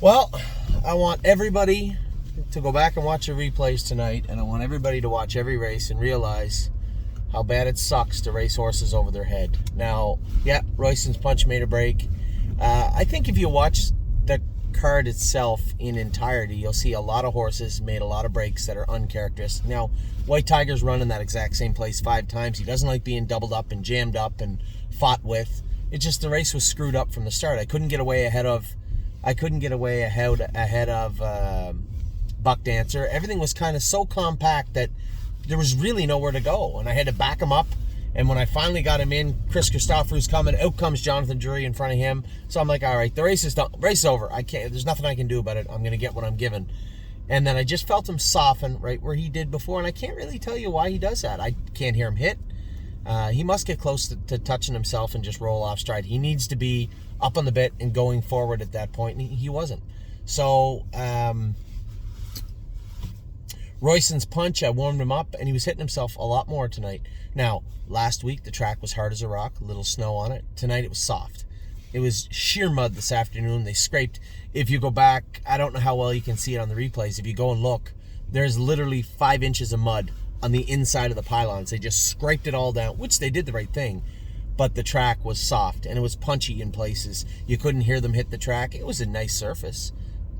Well, I want everybody to go back and watch the replays tonight, and I want everybody to watch every race and realize how bad it sucks to race horses over their head. Now, yeah, Royston's Punch made a break. I think if you watch the card itself in entirety, you'll see a lot of horses made a lot of breaks that are uncharacteristic. Now, White Tiger's run in that exact same place 5 times. He doesn't like being doubled up and jammed up and fought with. It's just the race was screwed up from the start. I couldn't get away ahead of Buck Dancer. Everything was kind of so compact that there was really nowhere to go, and I had to back him up. And when I finally got him in, Chris Christopher's coming. Out comes Jonathan Drury in front of him. So I'm like, all right, the race is done. Race is over. I can't. There's nothing I can do about it. I'm going to get what I'm given. And then I just felt him soften right where he did before, and I can't really tell you why he does that. I can't hear him hit. He must get close to touching himself and just roll off stride. He needs to be up on the bit and going forward at that point, and he wasn't. So Royston's Punch, I warmed him up, and he was hitting himself a lot more tonight. Now, last week the track was hard as a rock, a little snow on it. Tonight it was soft. It was sheer mud this afternoon. They scraped. If you go back, I don't know how well you can see it on the replays. If you go and look, there's literally 5 inches of mud on the inside of the pylons. They just scraped it all down, which they did the right thing. But the track was soft, and it was punchy in places. You couldn't hear them hit the track. It was a nice surface.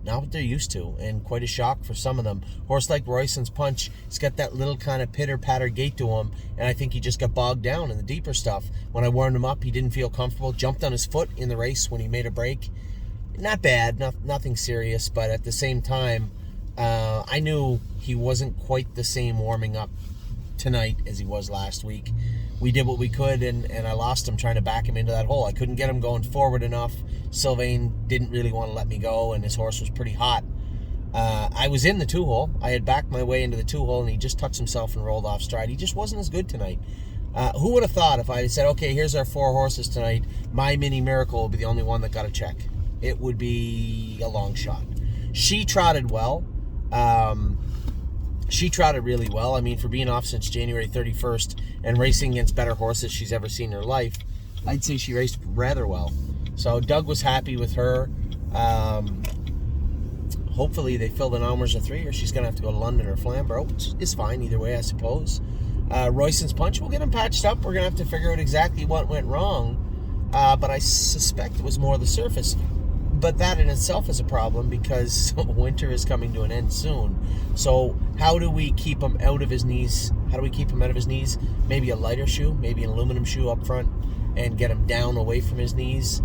Not what they're used to, and quite a shock for some of them. Horse like Royston's Punch, he's got that little kind of pitter-patter gait to him, and I think he just got bogged down in the deeper stuff. When I warmed him up, he didn't feel comfortable. Jumped on his foot in the race when he made a break. Not bad, nothing serious, but at the same time, I knew he wasn't quite the same warming up tonight as he was last week. We did what we could, and I lost him trying to back him into that hole. I couldn't get him going forward enough. Sylvain didn't really want to let me go, and his horse was pretty hot. I was in the 2-hole. I had backed my way into the 2-hole, and he just touched himself and rolled off stride. He just wasn't as good tonight. Who would have thought if I had said, okay, here's our 4 horses tonight, my mini miracle will be the only one that got a check? It would be a long shot. She trotted well. She trotted really well. I mean, for being off since January 31st and racing against better horses she's ever seen in her life, I'd say she raced rather well. So Doug was happy with her. Hopefully they fill the numbers of 3, or she's going to have to go to London or Flamborough, which is fine either way, I suppose. Royston's Punch, we'll get him patched up. We're going to have to figure out exactly what went wrong. But I suspect it was more the surface. But that in itself is a problem because winter is coming to an end soon. So how do we keep him out of his knees? How do we keep him out of his knees? Maybe a lighter shoe, maybe an aluminum shoe up front, and get him down away from his knees.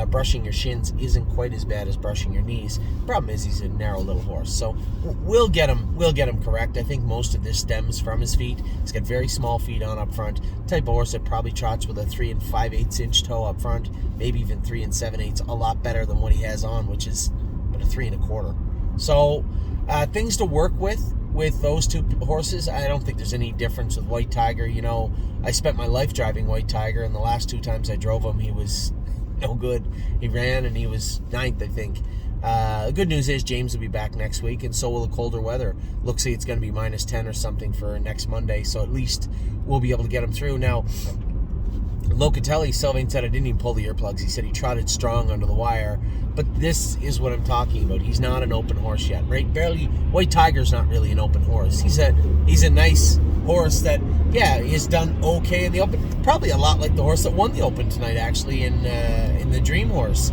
Brushing your shins isn't quite as bad as brushing your knees. Problem is he's a narrow little horse. So we'll get him correct. I think most of this stems from his feet. He's got very small feet on up front. Type of horse that probably trots with a 3 5/8 inch toe up front, maybe even 3 7/8. A lot better than what he has on, which is about a 3 1/4. So things to work with those 2 horses. I don't think there's any difference with White Tiger. You know, I spent my life driving White Tiger, and the last 2 times I drove him, he was no good. He ran, and he was 9th, I think. The good news is James will be back next week, and so will the colder weather. Looks like it's going to be -10 or something for next Monday, so at least we'll be able to get him through. Now, Locatelli, Sylvain said I didn't even pull the earplugs. He said he trotted strong under the wire, but this is what I'm talking about. He's not an open horse yet, right? Barely. White Tiger's not really an open horse. He's a nice horse that, yeah, he's done okay in the Open. Probably a lot like the horse that won the Open tonight, actually, in the Dream Horse.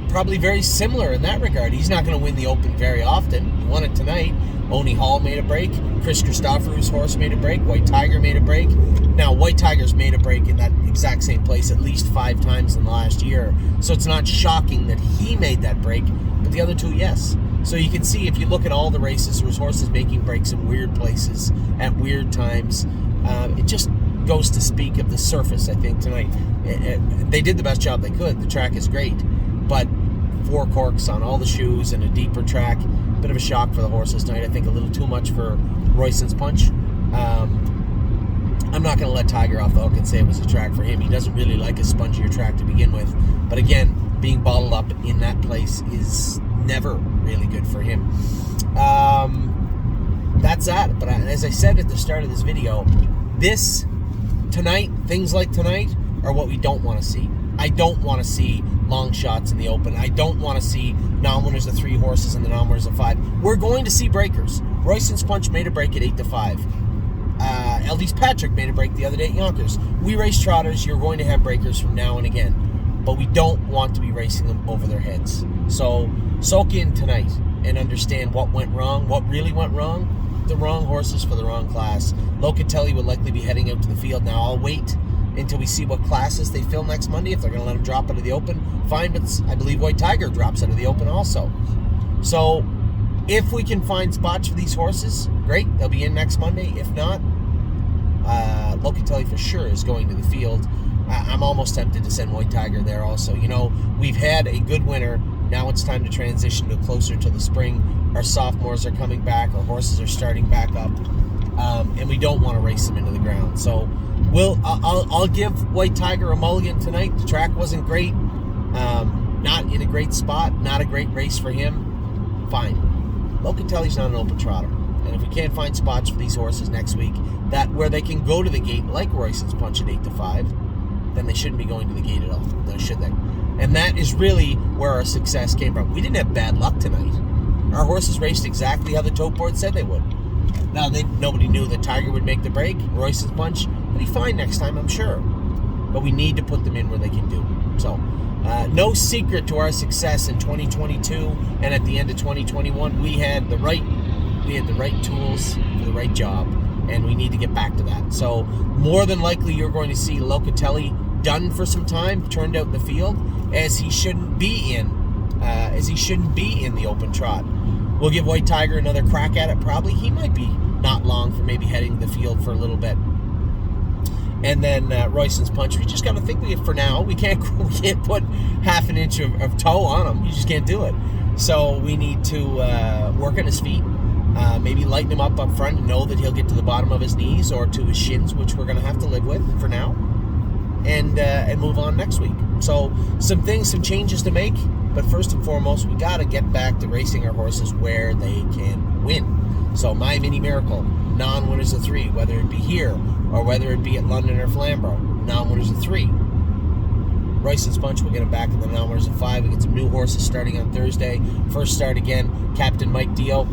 Probably very similar in that regard. He's not going to win the Open very often. He won it tonight. Oni Hall made a break. Chris Christopher's horse made a break. White Tiger made a break. Now, White Tiger's made a break in that exact same place at least 5 times in the last year. So it's not shocking that he made that break, but the other 2, yes. So you can see if you look at all the races, there's horses making breaks in weird places at weird times. It just goes to speak of the surface, I think, tonight. They did the best job they could. The track is great, but 4 corks on all the shoes and a deeper track. Bit of a shock for the horses tonight. I think a little too much for Royston's Punch. I'm not going to let Tiger off the hook and say it was a track for him. He doesn't really like a spongier track to begin with. But again, being bottled up in that place is never really good for him. That's that. But as I said at the start of this video, tonight, things like tonight, are what we don't want to see. I don't want to see long shots in the open. I don't want to see non-winners of 3 horses and the non-winners of 5. We're going to see breakers. Royston's Punch made a break at 8-5. LD's Patrick made a break the other day at Yonkers. We race trotters. You're going to have breakers from now and again. But we don't want to be racing them over their heads. So soak in tonight and understand what went wrong, what really went wrong. The wrong horses for the wrong class. Locatelli will likely be heading out to the field. Now I'll wait until we see what classes they fill next Monday. If they're going to let him drop out of the open, fine. But I believe White Tiger drops out of the open also. So if we can find spots for these horses, great. They'll be in next Monday. If not, Locatelli for sure is going to the field. I'm almost tempted to send White Tiger there also. You know, we've had a good winter. Now it's time to transition to closer to the spring. Our sophomores are coming back. Our horses are starting back up. And we don't want to race them into the ground. So I'll give White Tiger a mulligan tonight. The track wasn't great. Not in a great spot. Not a great race for him. Fine. Locatelli's not an open trotter. And if we can't find spots for these horses next week, that where they can go to the gate, like Royston's Punch at 8-5, then they shouldn't be going to the gate at all, should they? And that is really where our success came from. We didn't have bad luck tonight. Our horses raced exactly how the tote board said they would. Now, nobody knew that Tiger would make the break. Royston's Punch will be fine next time, I'm sure. But we need to put them in where they can do. So, no secret to our success in 2022 and at the end of 2021. We had the right tools for the right job, and we need to get back to that. So, more than likely, you're going to see Locatelli done for some time, turned out in the field, as he shouldn't be in the open trot. We'll give White Tiger another crack at it. Probably he might be not long for maybe heading the field for a little bit. And then Royston's Punch, we just got to think for now we can't put half an inch of toe on him. You just can't do it. So we need to work on his feet. Maybe lighten him up front and know that he'll get to the bottom of his knees or to his shins, which we're going to have to live with for now, and move on next week. So some changes to make, but first and foremost, we got to get back to racing our horses where they can win. So my mini miracle, non-winners of 3, whether it be here or whether it be at London or Flamborough, non-winners of 3. Royston's Punch, we'll get him back in the non-winners of 5. We get some new horses starting on Thursday. First start again, Captain Mike Dio.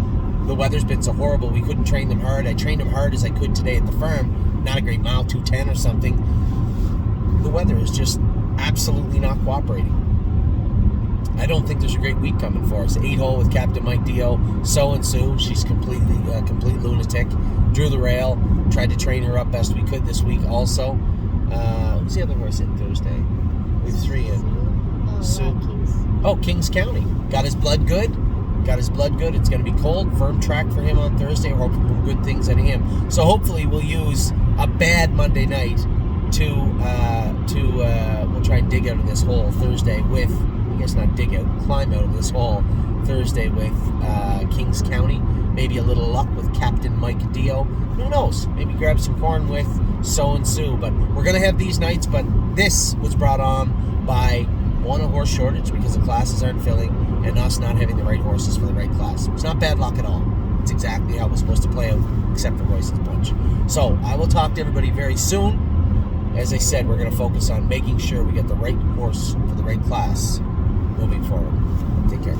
The weather's been so horrible, we couldn't train them hard. I trained them hard as I could today at the farm. Not a great mile, 2:10 or something. The weather is just absolutely not cooperating. I don't think there's a great week coming for us. 8-hole with Captain Mike Dio. So and Sue, she's complete lunatic. Drew the rail. Tried to train her up best we could this week also. Who's the other horse in Thursday? We have 3 in. Sue. Oh, Kings County. Got his blood good. It's going to be cold. Firm track for him on Thursday. We're hoping for good things out of him. So hopefully we'll use a bad Monday night we'll try and dig out of this hole Thursday with, I guess not dig out, climb out of this hole Thursday with Kings County. Maybe a little luck with Captain Mike Dio. Who knows? Maybe grab some corn with So and Sue. But we're going to have these nights, but this was brought on by, one, a horse shortage because the classes aren't filling, and us not having the right horses for the right class. It's not bad luck at all. It's exactly how it was supposed to play out, except for Royston's Punch. So I will talk to everybody very soon. As I said, we're going to focus on making sure we get the right horse for the right class moving forward. Take care.